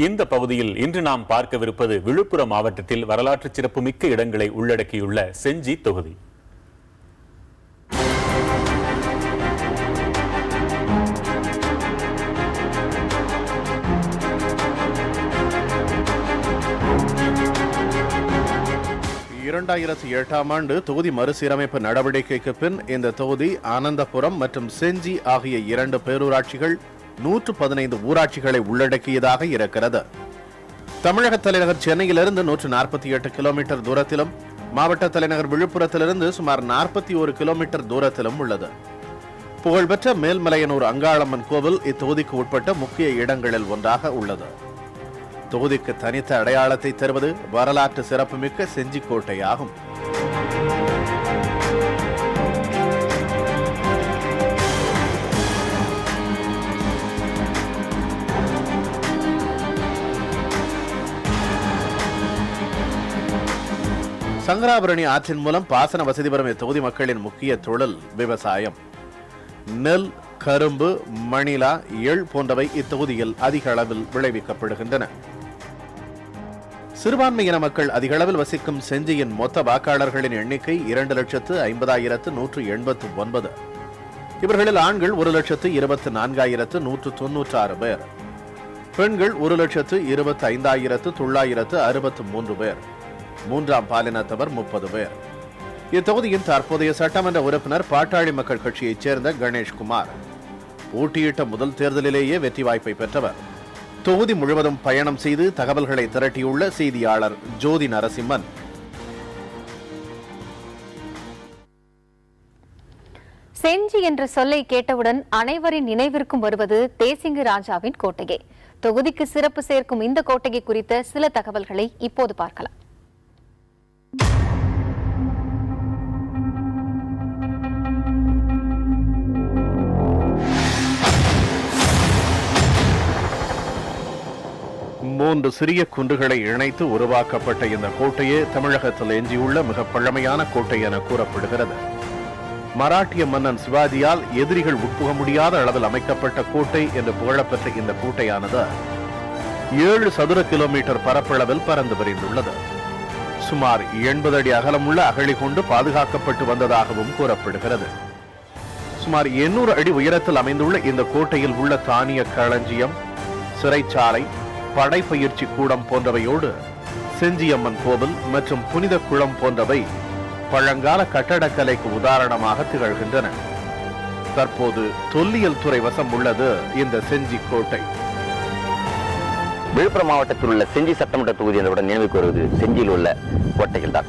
இந்த பகுதியில் இன்று நாம் பார்க்கவிருப்பது விழுப்புரம் மாவட்டத்தில் வரலாற்று சிறப்புமிக்க இடங்களை உள்ளடக்கியுள்ள செஞ்சி தொகுதி. ஆண்டு தொகுதி மறுசீரமைப்பு நடவடிக்கைக்கு பின் இந்த தொகுதி ஆனந்தபுரம் மற்றும் செஞ்சி ஆகிய 2 பேரூராட்சிகள் 115 ஊராட்சிகளை உள்ளடக்கியதாக இருக்கிறது. தமிழக தலைநகர் சென்னையிலிருந்து 148 கிலோமீட்டர் தூரத்திலும் மாவட்ட தலைநகர் விழுப்புரத்திலிருந்து சுமார் 41 கிலோமீட்டர் தூரத்திலும் உள்ளது. புகழ்பெற்ற மேல்மலையனூர் அங்காளம்மன் கோவில் இத்தொகுதிக்கு உட்பட்ட முக்கிய இடங்களில் ஒன்றாக உள்ளது. தொகுதிக்கு தனித்த அடையாளத்தை தருவது வரலாற்று சிறப்புமிக்க செஞ்சி கோட்டை ஆகும். சங்கராபரணி ஆற்றின் மூலம் பாசன வசதி பெறும் இத்தொகுதி மக்களின் முக்கிய தொழில் விவசாயம். நெல், கரும்பு, மணிலா, எள் போன்றவை இத்தொகுதியில் அதிக அளவில் விளைவிக்கப்படுகின்றன. சிறுபான்மையின மக்கள் அதிக அளவில் வசிக்கும் செஞ்சியின் மொத்த வாக்காளர்களின் எண்ணிக்கை 2,50,189. இவர்களில் ஆண்கள் 1,24,196 பேர், பெண்கள் 1,25,963 பேர், மூன்றாம் பாலினத்தவர் 30 பேர். இத்தொகுதியின் தற்போதைய சட்டமன்ற உறுப்பினர் பாட்டாளி மக்கள் கட்சியைச் சேர்ந்த கணேஷ்குமார் போட்டியிட்ட முதல் தேர்தலிலேயே வெற்றி வாய்ப்பை பெற்றவர். தொகுதி முழுவதும் பயணம் செய்து தகவல்களை திரட்டியுள்ள செய்தியாளர் ஜோதி நரசிம்மன். செஞ்சி என்ற சொல்லை கேட்டவுடன் அனைவரின் நினைவிற்கும் வருவது தேசிங்கு ராஜாவின் கோட்டையே. தொகுதிக்கு சிறப்பு சேர்க்கும் இந்த கோட்டையை குறித்த சில தகவல்களை இப்போது பார்க்கலாம். மூன்று சிறிய குன்றுகளை இணைத்து உருவாக்கப்பட்ட இந்த கோட்டையே தமிழகத்தில் எஞ்சியுள்ள மிக பழமையான கோட்டை என கூறப்படுகிறது. மராட்டிய மன்னன் சிவாஜியால் எதிரிகள் உட்புக முடியாத அளவில் அமைக்கப்பட்ட கோட்டை என்று புகழப்பெற்ற இந்த கோட்டையானது 7 சதுர கிலோமீட்டர் பரப்பளவில் பறந்து விரிந்துள்ளது. சுமார் 80 அடி அகலமுள்ள அகழி கொண்டு பாதுகாக்கப்பட்டு வந்ததாகவும் கூறப்படுகிறது. சுமார் 800 அடி உயரத்தில் அமைந்துள்ள இந்த கோட்டையில் உள்ள தானிய களஞ்சியம், சிறைச்சாலை, படைப்பயிற்சி கூடம் போன்றவையோடு செஞ்சியம்மன் கோவில் மற்றும் புனித குளம் போன்றவை பழங்கால கட்டடக்கலைக்கு உதாரணமாக திகழ்கின்றன. தற்போது தொல்லியல் துறை வசம் உள்ளது இந்த செஞ்சி கோட்டை. விழுப்புரம் மாவட்டத்தில் உள்ள செஞ்சி சட்டமன்ற தொகுதி என்றவுடன் நினைவுக்கு வருவது செஞ்சியில் உள்ள கோட்டைகள் தான்.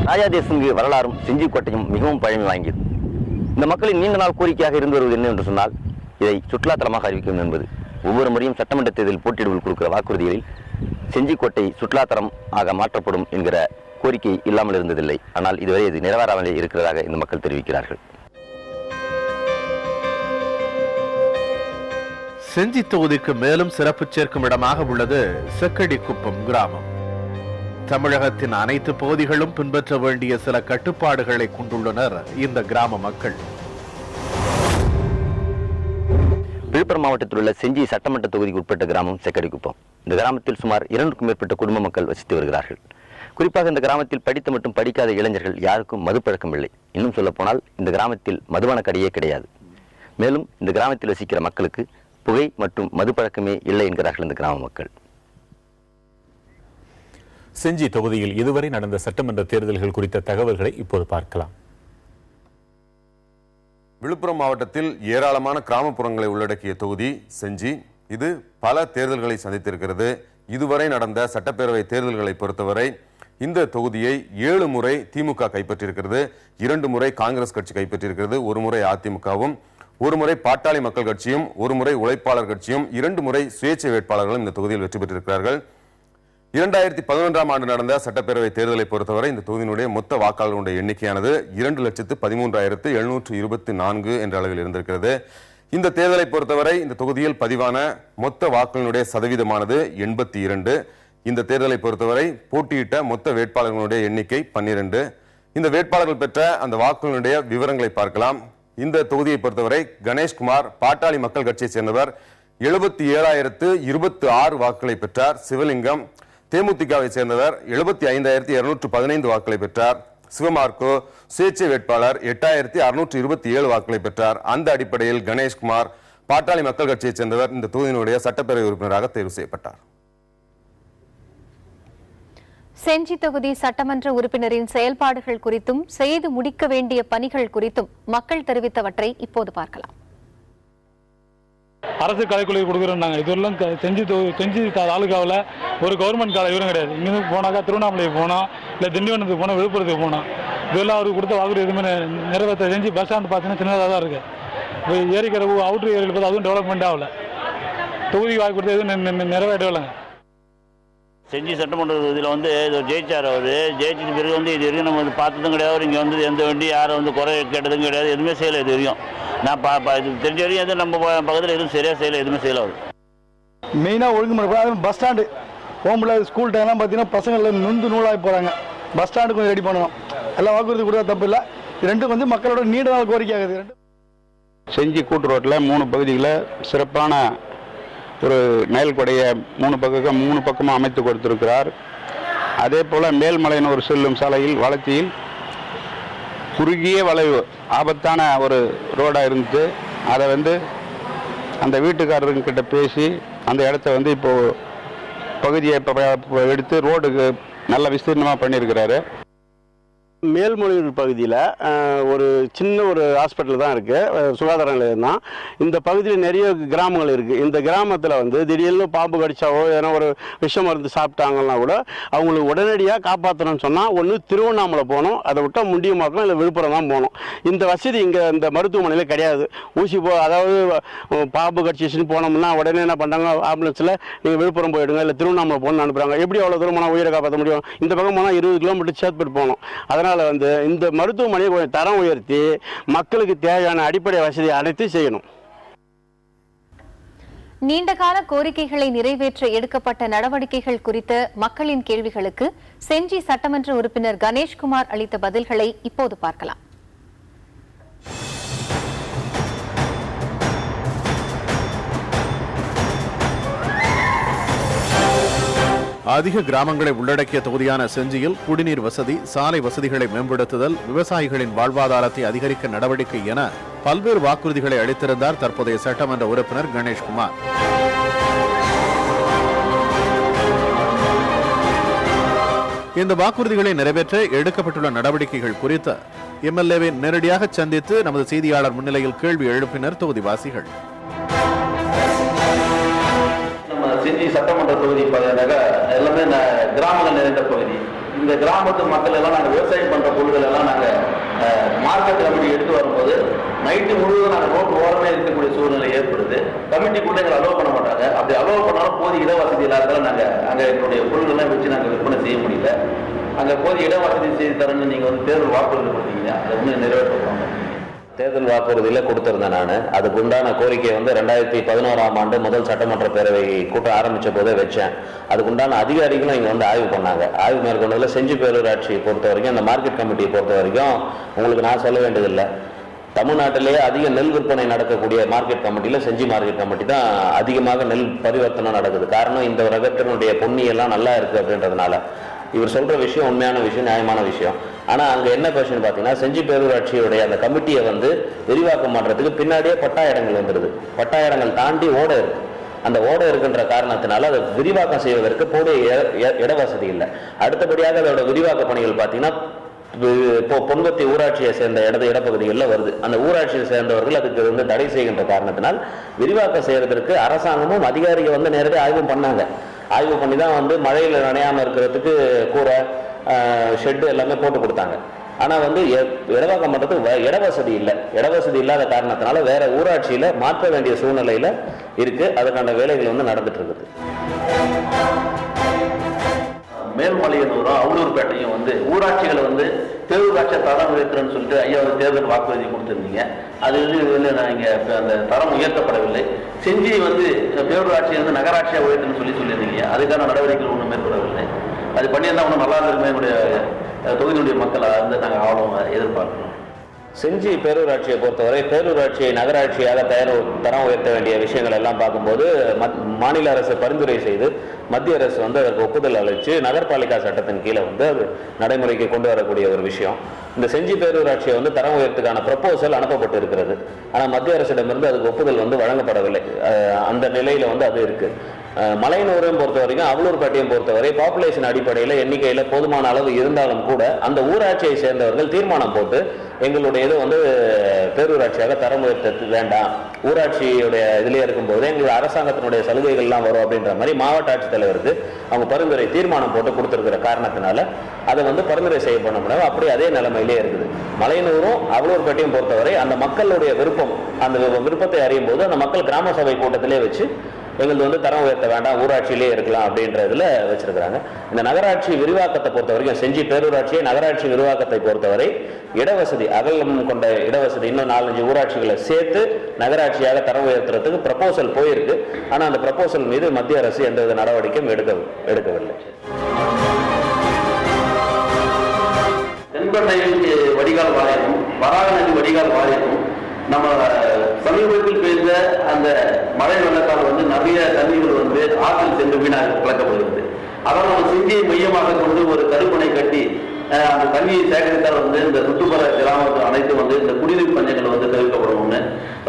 ராஜாதேசிங்கு வரலாறும் செஞ்சி கோட்டையும் மிகவும் பழமை வாங்கியது. இந்த மக்களின் நீண்ட நாள் கோரிக்கையாக இருந்து வருவது என்ன என்று சொன்னால், இதை சுற்றுலாத்தலமாக அறிவிக்கும் என்பது. ஒவ்வொரு முறையும் சட்டமன்ற தேர்தலில் போட்டியிடுவதில் கொடுக்கிற வாக்குறுதிகளில் செஞ்சிக்கோட்டை சுற்றுலாத்தலம் ஆக மாற்றப்படும் என்கிற கோரிக்கை இல்லாமல் இருந்ததில்லை. ஆனால் இதுவரை இது நிறைவேறாமலே இருக்கிறதாக இந்த மக்கள் தெரிவிக்கிறார்கள். செஞ்சி தொகுதிக்கு மேலும் சிறப்பு சேர்க்கும் இடமாக உள்ளது செக்கடிக்குப்பம் கிராமம். தமிழகத்தின் அனைத்து பகுதிகளும் பின்பற்ற வேண்டிய சில கட்டுப்பாடுகளை கொண்டுள்ளனர் இந்த கிராம மக்கள். விழுப்புரம் மாவட்டத்தில் உள்ள செஞ்சி சட்டமன்ற தொகுதிக்கு உட்பட்ட கிராமம் செக்கடிக்குப்பம். இந்த கிராமத்தில் சுமார் 200க்கும் மேற்பட்ட குடும்ப மக்கள் வசித்து வருகிறார்கள். குறிப்பாக இந்த கிராமத்தில் படித்த மற்றும் படிக்காத இளைஞர்கள் யாருக்கும் மது பழக்கம் இல்லை. இன்னும் சொல்ல போனால் இந்த கிராமத்தில் மதுபான கடையே கிடையாது. மேலும் இந்த கிராமத்தில் வசிக்கிற மக்களுக்கு புகை மற்றும் மது பழக்கமே இல்லை என்கிறார்கள் இந்த கிராம மக்கள். செஞ்சி தொகுதியில் இதுவரை நடந்த சட்டமன்ற தேர்தல்கள் குறித்த தகவல்களை இப்போது பார்க்கலாம். விழுப்புரம் மாவட்டத்தில் ஏராளமான கிராமப்புறங்களை உள்ளடக்கிய தொகுதி செஞ்சி. இது பல தேர்தல்களை சந்தித்திருக்கிறது. இதுவரை நடந்த சட்டப்பேரவை தேர்தல்களை பொறுத்தவரை இந்த தொகுதியை 7 முறை திமுக கைப்பற்றியிருக்கிறது, 2 முறை காங்கிரஸ் கட்சி கைப்பற்றியிருக்கிறது, 1 முறை அதிமுகவும், 1 முறை பாட்டாளி மக்கள் கட்சியும், 1 முறை உழைப்பாளர் கட்சியும், 2 முறை சுயேட்சை வேட்பாளர்களும் இந்த தொகுதியில் வெற்றி பெற்றிருக்கிறார்கள். 2011ஆம் ஆண்டு நடந்த சட்டப்பேரவை தேர்தலை பொறுத்தவரை இந்த தொகுதியினுடைய மொத்த வாக்காளர்களுடைய எண்ணிக்கையானது 2,13,724 என்ற அளவில் இருந்திருக்கிறது. இந்த தேர்தலை பொறுத்தவரை இந்த தொகுதியில் பதிவான மொத்த வாக்குகளுடைய சதவீதமானது 82. இந்த தேர்தலை பொறுத்தவரை போட்டியிட்ட மொத்த வேட்பாளர்களுடைய எண்ணிக்கை 12. இந்த வேட்பாளர்கள் பெற்ற அந்த வாக்குகளுடைய விவரங்களை பார்க்கலாம். இந்த தொகுதியை பொறுத்தவரை கணேஷ்குமார் பாட்டாளி மக்கள் கட்சியை சேர்ந்தவர். 77,026 வாக்குகளை பெற்றார். சிவலிங்கம் தேமுதிகவை சேர்ந்தவர் 75,215 வாக்குகளை பெற்றார். சிவமார்க்கோ சுயேட்சை வேட்பாளர் 8,627 வாக்குகளை பெற்றார். அந்த அடிப்படையில் கணேஷ்குமார் பாட்டாளி மக்கள் கட்சியைச் சேர்ந்தவர் இந்த தொகுதியினுடைய சட்டப்பேரவை உறுப்பினராக தேர்வு செய்யப்பட்டார். செஞ்சி தொகுதி சட்டமன்ற உறுப்பினரின் செயல்பாடுகள் குறித்தும் செய்து முடிக்க வேண்டிய பணிகள் குறித்தும் மக்கள் தெரிவித்தவற்றை இப்போது பார்க்கலாம். அரசு கலைக்குழு கொடுக்குறோம். இதெல்லாம் செஞ்சி தாலுகாவில் ஒரு கவர்மெண்ட் காலை இவரும் கிடையாது. இங்கிருந்து போனாக்கா திருவண்ணாமலை போனோம், இல்லை திண்டிவனத்துக்கு போனோம், விழுப்புரத்துக்கு போனோம். இதெல்லாம் அவருக்கு கொடுத்த வாக்குறுதி எதுவுமே நிறைவேற்ற. செஞ்சு பஸ் ஸ்டாண்ட் பார்த்தீங்கன்னா சின்னதாக தான் இருக்குது. இப்போ ஏரிக்கிற அவுட்ரு ஏரியில் பார்த்து அதுவும் டெவலப்மெண்ட் ஆகல. தொகுதி வாக்கு கொடுத்து எதுவும் நிறைவேற்றவில்லைங்க. செஞ்சி சட்டமன்ற தொகுதியில் இது ஜெயிச்சார். அவர் ஜெயிச்சது பிறகு இது வரைக்கும் நம்ம பார்த்ததும் கிடையாது. இங்கே எந்த வண்டி யாரும் குறை கேட்டதும் கிடையாது. எதுவுமே செய்யலை. இது வரையும் நான் இது தெரிஞ்ச வரையும் எதுவும் நம்ம பக்கத்தில் எதுவும் சரியாக செய்யலை. எதுவுமே செய்யலை. அவர் மெயினாக ஒழுங்குமுறை பஸ் ஸ்டாண்டு ஹோமில் ஸ்கூல் டைம்லாம் பார்த்தீங்கன்னா பசங்களில் நொந்து நூலாகி போகிறாங்க. பஸ் ஸ்டாண்டு கொஞ்சம் ரெடி பண்ணணும். எல்லாம் வாக்குறுதி கொடுத்தா தப்பு இல்லை. ரெண்டும் மக்களோட நீண்ட நாள் கோரிக்கை ஆகுது. செஞ்சி கூட்டு ரோட்டில் 3 பகுதிகளில் சிறப்பான ஒரு நெல் கொடையை 3 பக்கமாக அமைத்து கொடுத்திருக்கிறார். அதே போல் மேல்மலையனூர் செல்லும் சாலையில் வளர்ச்சியில் குறுகிய வளைவு ஆபத்தான ஒரு ரோடாக இருந்துச்சு. அதை அந்த வீட்டுக்காரர்கிட்ட பேசி அந்த இடத்த இப்போது பகுதியை எடுத்து ரோடுக்கு நல்ல விஸ்தீர்ணமாக பண்ணியிருக்கிறாரு. மேல்மொழியூர் பகுதியில் ஒரு சின்ன ஒரு ஹாஸ்பிட்டல் தான் இருக்குது, சுகாதார நிலையம் தான். இந்த பகுதியில் நிறைய கிராமங்கள் இருக்குது. இந்த கிராமத்தில் திடீர்னு பாம்பு கடிச்சாவோ ஏன்னா ஒரு விஷம் மருந்து சாப்பிட்டாங்கன்னா கூட அவங்களுக்கு உடனடியாக காப்பாற்றணும்னு சொன்னால் ஒன்று திருவண்ணாமலை போகணும், அதை விட்டால் முண்டியமாக்கணும், இல்லை விழுப்புரம் தான் போகணும். இந்த வசதி இங்கே இந்த மருத்துவமனையில் கிடையாது. அதாவது பாம்பு கடிச்சிச்சுன்னு போனோம்னா உடனே என்ன பண்ணுறாங்க, ஆம்புலன்ஸில் நீங்கள் விழுப்புரம் போயிடுங்க இல்லை திருவண்ணாமலை போகணும்னு அனுப்புகிறாங்க. எப்படி அவ்வளோ தூரம் போனால் உயிரை காப்பாற்ற முடியும்? இந்த பக்கம் போனால் 20 கிலோமீட்டர் சேத்பட்டு போகணும். அதனால் இந்த மருத்துவமனையை கொஞ்சம் தரம் உயர்த்தி மக்களுக்கு தேவையான அடிப்படை வசதி அனைத்து செய்யணும். நீண்டகால கோரிக்கைகளை நிறைவேற்ற எடுக்கப்பட்ட நடவடிக்கைகள் குறித்த மக்களின் கேள்விகளுக்கு செஞ்சி சட்டமன்ற உறுப்பினர் கணேஷ்குமார் அளித்த பதில்களை இப்போது பார்க்கலாம். அதிக கிராமங்களை உள்ளடக்கிய தொகுதியான செஞ்சியில் குடிநீர் வசதி, சாலை வசதிகளை மேம்படுத்துதல், விவசாயிகளின் வாழ்வாதாரத்தை அதிகரிக்க நடவடிக்கை என பல்வேறு வாக்குறுதிகளை அளித்திருந்தார் தற்போதைய சட்டமன்ற உறுப்பினர் கணேஷ்குமார். இந்த வாக்குறுதிகளை நிறைவேற்ற எடுக்கப்பட்டுள்ள நடவடிக்கைகள் குறித்து எம்எல்ஏவை நேரடியாக சந்தித்து நமது செய்தியாளர் முன்னிலையில் கேள்வி எழுப்பினர் தொகுதிவாசிகள். செஞ்சி சட்டமன்ற தொகுதி எல்லாமே கிராமங்கள் நிறைந்த பகுதி. இந்த கிராமத்து மக்கள் எல்லாம் நாங்கள் விவசாயம் பண்ற பொருட்கள் எல்லாம் நாங்கள் மார்க்கெட் கமிட்டி எடுத்து வரும்போது நைட்டு முழுவதும் நாங்கள் ரோட்டு ஓரமே இருக்கக்கூடிய சூழ்நிலை ஏற்படுது. கமிட்டிக்குள்ள எங்களை அலோவ் பண்ண மாட்டாங்க. அப்படி அலோவ் பண்ணாலும் போதிய இடவசதி இல்லாததால் நாங்கள் அங்கே எங்களுடைய பொருட்கள்லாம் வச்சு நாங்கள் விற்பனை செய்ய முடியல. அங்கே போதிய இடவசதி செய்து தரணும்னு நீங்கள் தேர்தல் வாக்குறுதி கொடுத்தீங்க, அதை நிறைவேற்றப்படுவாங்க. தேர்தல் வாக்குறுதியில் கொடுத்திருந்தேன் நான். அதுக்கு உண்டான கோரிக்கை 2011ஆம் ஆண்டு முதல் சட்டமன்ற பேரவை கூட்டம் ஆரம்பித்த போதே வச்சேன். அதுக்கு உண்டான அதிகாரிகளும் இங்கே ஆய்வு பண்ணாங்க. ஆய்வு மேற்கொண்டதில் செஞ்சி பேரூராட்சியை பொறுத்த வரைக்கும், அந்த மார்க்கெட் கமிட்டியை பொறுத்த வரைக்கும் உங்களுக்கு நான் சொல்ல வேண்டியதில்லை. தமிழ்நாட்டிலேயே அதிக நெல் விற்பனை நடக்கக்கூடிய மார்க்கெட் கமிட்டியில் செஞ்சி மார்க்கெட் கமிட்டி தான் அதிகமாக நெல் பரிவர்த்தனை நடக்குது. காரணம் இந்த ரகத்தினுடைய பொன்னியெல்லாம் நல்லா இருக்குது அப்படின்றதுனால. இவர் சொல்ற விஷயம் உண்மையான விஷயம், நியாயமான விஷயம். ஆனா அங்க என்ன பிரச்சனை பாத்தீங்கன்னா, செஞ்சி பேரூராட்சியுடைய அந்த கமிட்டியை விரிவாக்கம் பண்றதுக்கு பின்னாடியே பட்டா இடங்கள் வந்துடுது. பட்டா இடங்கள் தாண்டி ஓடை இருக்கு. அந்த ஓடை இருக்கின்ற காரணத்தினால அதை விரிவாக்கம் செய்வதற்கு போதிய இடவசதி இல்லை. அடுத்தபடியாக அதோட விரிவாக்க பணிகள் பாத்தீங்கன்னா பொன்வத்தி ஊராட்சியை சேர்ந்த இடப்பகுதிகளில் வருது. அந்த ஊராட்சியை சேர்ந்தவர்கள் அதுக்கு தடை செய்கின்ற காரணத்தினால் விரிவாக்கம் செய்யறதற்கு அரசாங்கமும் அதிகாரிகள் நேரடியாக ஆய்வு பண்ணாங்க. ஆய்வு பண்ணி தான் மழையில் நனையாமல் இருக்கிறதுக்கு கூரை, ஷெட்டு எல்லாமே போட்டு கொடுத்தாங்க. ஆனால் இடவாக்கம் பண்ணுறதுக்கு இடவசதி இல்லை. இடவசதி இல்லாத காரணத்தினால வேற ஊராட்சியில் மாற்ற வேண்டிய சூழ்நிலையில் இருக்கு. அதுக்கான வேலைகள் நடந்துட்டு இருக்குது. மேல்மலையனூரும் அவலூர்பேட்டையும் ஊராட்சிகளை பேரூராட்சியை தரம் உயர்த்துறேன்னு சொல்லிட்டு ஐயா தேர்தல் வாக்குறுதி கொடுத்துருந்தீங்க. அது நான் இங்கே அந்த தரம் உயர்த்தப்படவில்லை. செஞ்சி பேரூராட்சியை நகராட்சியாக உயர்த்துன்னு சொல்லியிருந்தீங்க. அதுக்கான நடவடிக்கைகள் ஒன்றும் மேற்கொள்ளவில்லை. அது பண்ணியிருந்தா ஒன்றும் நல்லா இருந்திருக்குமே. என்னுடைய தொகுதியினுடைய மக்களை நாங்கள் ஆவலம் எதிர்பார்க்கிறோம். செஞ்சி பேரூராட்சியை பொறுத்தவரை பேரூராட்சியை நகராட்சியாக தரம் உயர்த்த வேண்டிய விஷயங்கள் எல்லாம் பார்க்கும்போது மாநில அரசு பரிந்துரை செய்து மத்திய அரசு அதற்கு ஒப்புதல் அளித்து நகர்பாலிகா சட்டத்தின் கீழே அது நடைமுறைக்கு கொண்டு வரக்கூடிய ஒரு விஷயம். இந்த செஞ்சி பேரூராட்சியை தரம் உயர்த்துக்கான ப்ரப்போசல் அனுப்பப்பட்டு இருக்கிறது. ஆனால் மத்திய அரசிடமிருந்து அதுக்கு ஒப்புதல் வழங்கப்படவில்லை. அந்த நிலையில அது இருக்கு. மலையனூரையும் பொறுத்த வரைக்கும் அவலூர்பேட்டையும் பொறுத்தவரை பாப்புலேஷன் அடிப்படையில் எண்ணிக்கையில் போதுமான அளவு இருந்தாலும் கூட அந்த ஊராட்சியை சேர்ந்தவர்கள் தீர்மானம் போட்டு எங்களுடைய இது பேரூராட்சியாக தரம் உயர்த்த வேண்டாம், ஊராட்சியுடைய இதிலே இருக்கும்போது எங்களுடைய அரசாங்கத்தினுடைய சலுகைகள்லாம் வரும் அப்படின்ற மாதிரி மாவட்ட ஆட்சித்தலைவருக்கு அவங்க பரிந்துரை தீர்மானம் போட்டு கொடுத்துருக்கிற காரணத்தினால அதை பரிந்துரை செய்யப்பட முடியாது. அப்படி அதே நிலைமையிலே இருக்குது. மலையனூரும் அவலூர்பேட்டையும் பொறுத்தவரை அந்த மக்களுடைய விருப்பம், அந்த விருப்பத்தை அறியும் போது அந்த மக்கள் கிராம சபை கூட்டத்திலே வச்சு எங்களுக்கு தரம் உயர்த்த வேண்டாம், ஊராட்சியிலே இருக்கலாம் அப்படின்றதுல வச்சிருக்கிறாங்க. இந்த நகராட்சி விரிவாக்கத்தை பொறுத்த வரைக்கும் செஞ்சி பேரூராட்சியை நகராட்சி விரிவாக்கத்தை பொறுத்தவரை இடவசதி அகலம் கொண்ட இடவசதி இன்னும் 4-5 ஊராட்சிகளை சேர்த்து நகராட்சியாக தரம் உயர்த்துறதுக்கு ப்ரப்போசல் போயிருக்கு. ஆனால் அந்த ப்ரப்போசல் மீது மத்திய அரசு எந்தவித நடவடிக்கையும் எடுக்கவில்லை. தென்பெண்ணை வடிகால் வாரியமும் வராக நதி வடிகால் வாரியமும் நம்ம சமீபத்தில் பெய்த அந்த மழை வெள்ளத்தால் நிறைய தண்ணீர்கள் ஆற்றில் சென்று வீணாக கலக்கப்படுகிறது. அதான் நம்ம செஞ்சியை மையமாக கொண்டு ஒரு தடுப்பணை கட்டி அந்த தண்ணியை சேகரித்தால் இந்த சுற்றுப்புற கிராமத்தில் அனைத்தும் இந்த குடிநீர் பஞ்சங்கள் தவிர்க்கப்படும். ஒன்று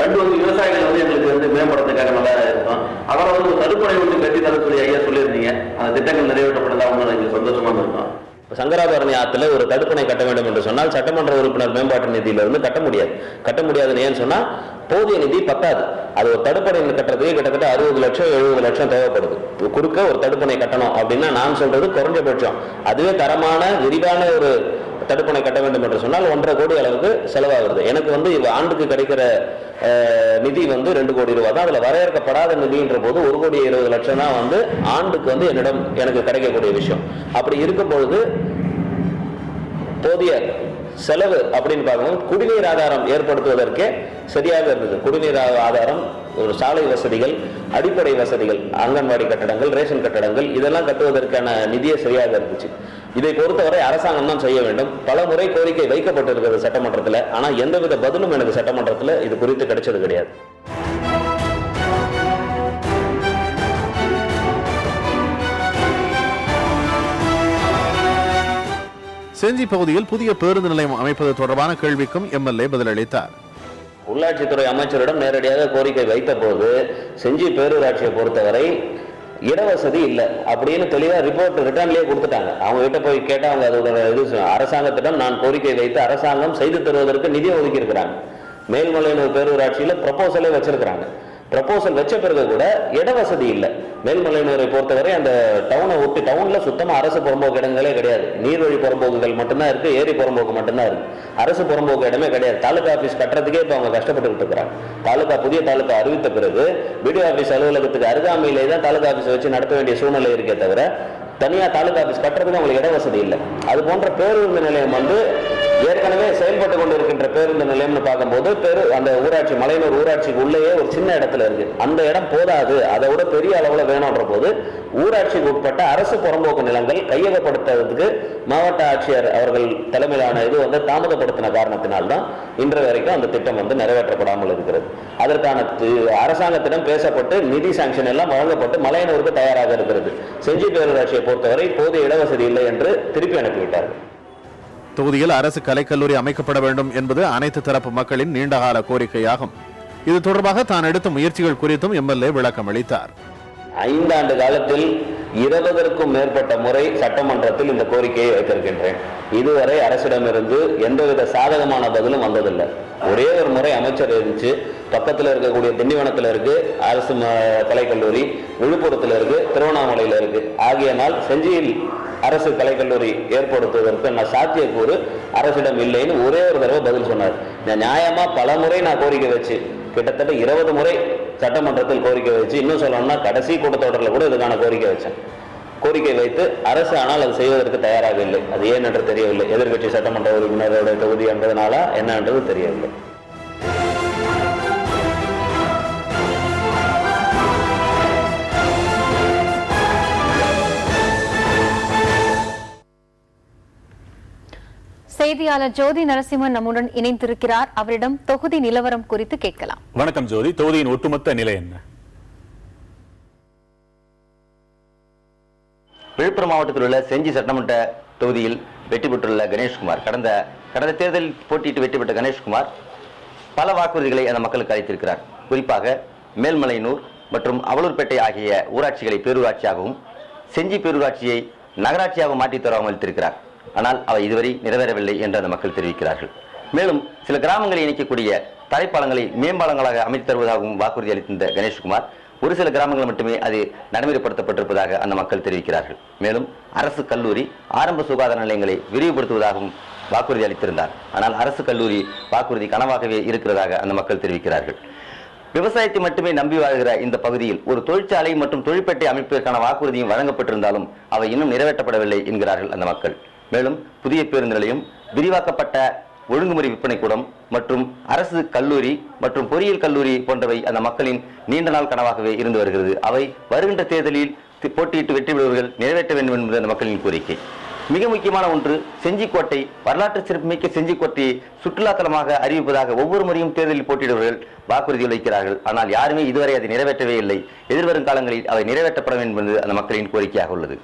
ரெண்டு விவசாயிகள் எங்களுக்கு மேம்படுறதுக்காக நல்லா இருக்கும். அவரை ஒரு தடுப்பணை கட்டி தர சொல்லி ஐயா சொல்லியிருந்தீங்க. அந்த திட்டங்கள் நிறைவேற்றப்பட்டதா எங்களுக்கு சந்தோஷமா இருக்கும். சங்கராபரணி ஆற்றுல ஒரு தடுப்பணை கட்ட வேண்டும் என்று சொன்னால் சட்டமன்ற உறுப்பினர் மேம்பாட்டு நிதியிலிருந்து கட்ட முடியாதுன்னு ஏன்னு சொன்னா போதிய நிதி பத்தாது. அது ஒரு தடுப்பணை கட்டுறதுக்கு கிட்டத்தட்ட 60 லட்சம் 70 லட்சம் தேவைப்படுது. குறுக்க ஒரு தடுப்பணை கட்டணும் அப்படின்னா நான் சொல்றது குறைஞ்சபட்சம். அதுவே தரமான விரிவான ஒரு தடுப்பணை கட்ட வேண்டும் என்று சொன்னால் 1.5 கோடி அளவுக்கு செலவாகிறது. எனக்கு ஆண்டுக்கு கிடைக்கிற நிதி 2 கோடி ரூபாய் தான். அதுல வரையறுக்கப்படாத நிதின்ற போது 1,20,00,000 தான் ஆண்டுக்கு எனக்கு கிடைக்கக்கூடிய விஷயம். அப்படி இருக்கும் பொழுது போதிய செலவு அப்படின்னு பார்க்கணும். குடிநீர் ஆதாரம் ஏற்படுத்துவதற்கே சரியாக இருந்தது. குடிநீர் ஆதாரம், ஒரு சாலை வசதிகள், அடிப்படை வசதிகள், அங்கன்வாடி கட்டடங்கள், ரேஷன் கட்டடங்கள் இதெல்லாம் கட்டுவதற்கான நிதியே சரியாக இருந்துச்சு. இதை பொறுத்தவரை அரசாங்கம் தான் செய்ய வேண்டும். பல முறை கோரிக்கை வைக்கப்பட்டிருக்கிறது சட்டமன்றத்தில். ஆனால் எந்தவித பதிலும் எனக்கு சட்டமன்றத்தில் இது குறித்து கிடைச்சது கிடையாது. செஞ்சி பகுதியில் புதிய பேருந்து நிலையம் அமைப்பது தொடர்பான கேள்விக்கும் எம்எல்ஏ பதிலளித்தார். உள்ளாட்சித்துறை அமைச்சரிடம் நேரடியாக கோரிக்கை வைத்த போது செஞ்சி பேரூராட்சியை பொறுத்தவரை இடவசதி இல்லை அப்படின்னு தெளிவா ரிப்போர்ட் ரிட்டர்ன்லயே கொடுத்துட்டாங்க. அவங்க கிட்ட போய் கேட்டா அவங்க அதோட அரசாங்கத்திடம் நான் கோரிக்கை வைத்து அரசாங்கம் செய்து தருவதற்கு நிதி ஒதுக்கி இருக்கிறாங்க. மேல்மலையனூர் பேரூராட்சியில ப்ரப்போசலே வச்சிருக்கிறாங்க. ப்ரப்போசல் வச்ச பிறகு கூட இடவசதி இல்லை. மேல்மலையனூரை பொறுத்தவரை அந்த டவுனை ஒட்டி டவுன்ல சுத்தமா அரசு புறம்போக்கு இடங்களே கிடையாது. நீர்வழி புறம்போக்குகள் மட்டும்தான் இருக்கு, ஏரி புறம்போக்கு மட்டும்தான் இருக்கு. அரசு புறம்போக்கு இடமே கிடையாது. தாலுகா ஆபீஸ் கட்டுறதுக்கே இப்ப அவங்க கஷ்டப்பட்டு இருக்கிறாங்க. புதிய தாலுகா அறிவித்த பிறகு பிடிஓ ஆபீஸ் அலுவலகத்துக்கு அருகாமையிலே தான் தாலுகா ஆபீஸ் வச்சு நடத்த வேண்டிய சூழ்நிலை இருக்கே தவிர தனியா தாலுகா ஆபீஸ் கட்டுறதுக்கு அவங்களுக்கு இடவசதி இல்லை. அது போன்ற பேருந்து நிலையம் ஏற்கனவே செயல்பட்டு கொண்டு இருக்கின்ற பேருந்து நிலையம்னு பார்க்கும்போது அந்த ஊராட்சி மலையனூர் ஊராட்சிக்கு உள்ளேயே ஒரு சின்ன இடத்துல இருக்கு. அந்த இடம் போதாது, அதை விட பெரிய அளவுல வேணும்ன்ற போது ஊராட்சிக்கு உட்பட்ட அரசு புறம்போக்கு நிலங்கள் கையகப்படுத்துவதற்கு மாவட்ட ஆட்சியர் அவர்கள் தலைமையிலான இது தாமதப்படுத்தின காரணத்தினால்தான் இன்று வரைக்கும் அந்த திட்டம் நிறைவேற்றப்படாமல் இருக்கிறது. அதற்கான அரசாங்கத்திடம் பேசப்பட்டு நிதி சாங்ஷன் எல்லாம் வழங்கப்பட்டு மலையனூருக்கு தயாராக இருக்கிறது. செஞ்சி பேரூராட்சியை பொறுத்தவரை போதிய இடவசதி இல்லை என்று திருப்பி அனுப்பிவிட்டார்கள். தொகுதியில் அரசு கலைக்கல்லூரி அமைக்கப்பட வேண்டும் என்பது அனைத்து தரப்பு மக்களின் நீண்டகால கோரிக்கையாகும். இது தொடர்பாக தான் எடுத்த முயற்சிகள் குறித்தும் எம்எல்ஏ விளக்கம் அளித்தார். 5 ஆண்டு காலத்தில் 20க்கும் மேற்பட்ட முறை சட்டமன்றத்தில் இந்த கோரிக்கையை வைத்திருக்கின்றேன். இதுவரை அரசிடமிருந்து எந்தவித சாதகமான பதிலும் வந்ததில்லை. ஒரே ஒரு முறை அமைச்சர் இருந்துச்சு. பக்கத்தில் இருக்கக்கூடிய திண்டிவனத்தில் இருக்கு அரசு கலைக்கல்லூரி, விழுப்புரத்தில் இருக்கு, திருவண்ணாமலையில் இருக்கு. ஆகியனால் செஞ்சியில் அரசு கலைக்கல்லூரி ஏற்படுத்துவதற்கு சாத்தியக்கூறு அரசிடம் இல்லைன்னு ஒரே ஒரு தடவை பதில் சொன்னார். நியாயமா பல முறை நான் கோரிக்கை வச்சு கிட்டத்தட்ட 20 முறை சட்டமன்றத்தில் கோரிக்கை வச்சு, இன்னும் சொல்லணும்னா கடைசி கூட்டத்தொடரில் கூட இதுக்கான கோரிக்கை வச்சேன். கோரிக்கை வைத்து அரசு ஆனால் அது செய்வதற்கு தயாராக இல்லை. அது ஏன் என்று தெரியவில்லை. எதிர்கட்சி சட்டமன்ற உறுப்பினருடைய தொகுதி என்பதனால என்ன என்றது தெரியவில்லை. செய்தியாளர் ஜோதி நரசிம்மன் நம்முடன் இணைந்திருக்கிறார். அவரிடம் தொகுதி நிலவரம் குறித்து கேட்கலாம். வணக்கம் ஜோதி, தொகுதியின் ஒட்டுமொத்த நிலை என்ன? விழுப்புரம் மாவட்டத்தில் உள்ள செஞ்சி சட்டமன்ற தொகுதியில் வெற்றி பெற்றுள்ள கணேஷ்குமார், கடந்த தேர்தலில் போட்டியிட்டு வெற்றி பெற்ற கணேஷ்குமார் பல வாக்குறுதிகளை அந்த மக்களுக்கு அளித்திருக்கிறார். குறிப்பாக மேல்மலையனூர் மற்றும் அவலூர்பேட்டை ஆகிய ஊராட்சிகளை பேரூராட்சியாகவும் செஞ்சி பேரூராட்சியை நகராட்சியாக மாற்றித் தராமல் அளித்திருக்கிறார். ஆனால் அவை இதுவரை நிறைவேறவில்லை என்று அந்த மக்கள் தெரிவிக்கிறார்கள். மேலும் சில கிராமங்களை இணைக்கக்கூடிய தரைப்பாலங்களை மேம்பாலங்களாக அமைத்து தருவதாகவும் வாக்குறுதி அளித்திருந்த கணேஷ்குமார் ஒரு சில கிராமங்கள் மட்டுமே அது நடைமுறைப்படுத்தப்பட்டிருப்பதாக அந்த மக்கள் தெரிவிக்கிறார்கள். மேலும் அரசு கல்லூரி ஆரம்ப சுகாதார நிலையங்களை விரிவுபடுத்துவதாகவும் வாக்குறுதி அளித்திருந்தார். ஆனால் அரசு கல்லூரி வாக்குறுதி கனவாகவே இருக்கிறதாக அந்த மக்கள் தெரிவிக்கிறார்கள். விவசாயத்தை மட்டுமே நம்பி வாழ்கிற இந்த பகுதியில் ஒரு தொழிற்சாலை மற்றும் தொழிற்பேட்டை அமைப்பதற்கான வாக்குறுதியும் வழங்கப்பட்டிருந்தாலும் அவை இன்னும் நிறைவேற்றப்படவில்லை என்கிறார்கள் அந்த மக்கள். மேலும் புதிய பேருந்து நிலையம், விரிவாக்கப்பட்ட ஒழுங்குமுறை விற்பனை கூடம் மற்றும் அரசு கல்லூரி மற்றும் பொறியியல் கல்லூரி போன்றவை அந்த மக்களின் நீண்ட நாள் கனவாகவே இருந்து வருகிறது. அவை வருகின்ற தேர்தலில் போட்டியிட்டு வெற்றி பெறுவர்கள் நிறைவேற்ற வேண்டும் என்பது அந்த மக்களின் கோரிக்கை. மிக முக்கியமான ஒன்று, செஞ்சிக்கோட்டை வரலாற்று சிறப்புமிக்க செஞ்சிக்கோட்டையை சுற்றுலாத்தலமாக அறிவிப்பதாக ஒவ்வொரு முறையும் தேர்தலில் போட்டியிடுவர்கள் வாக்குறுதி அளிக்கிறார்கள். ஆனால் யாருமே இதுவரை அதை நிறைவேற்றவே இல்லை. எதிர்வரும் காலங்களில் அவை நிறைவேற்றப்பட வேண்டும் என்பது அந்த மக்களின் கோரிக்கையாக உள்ளது.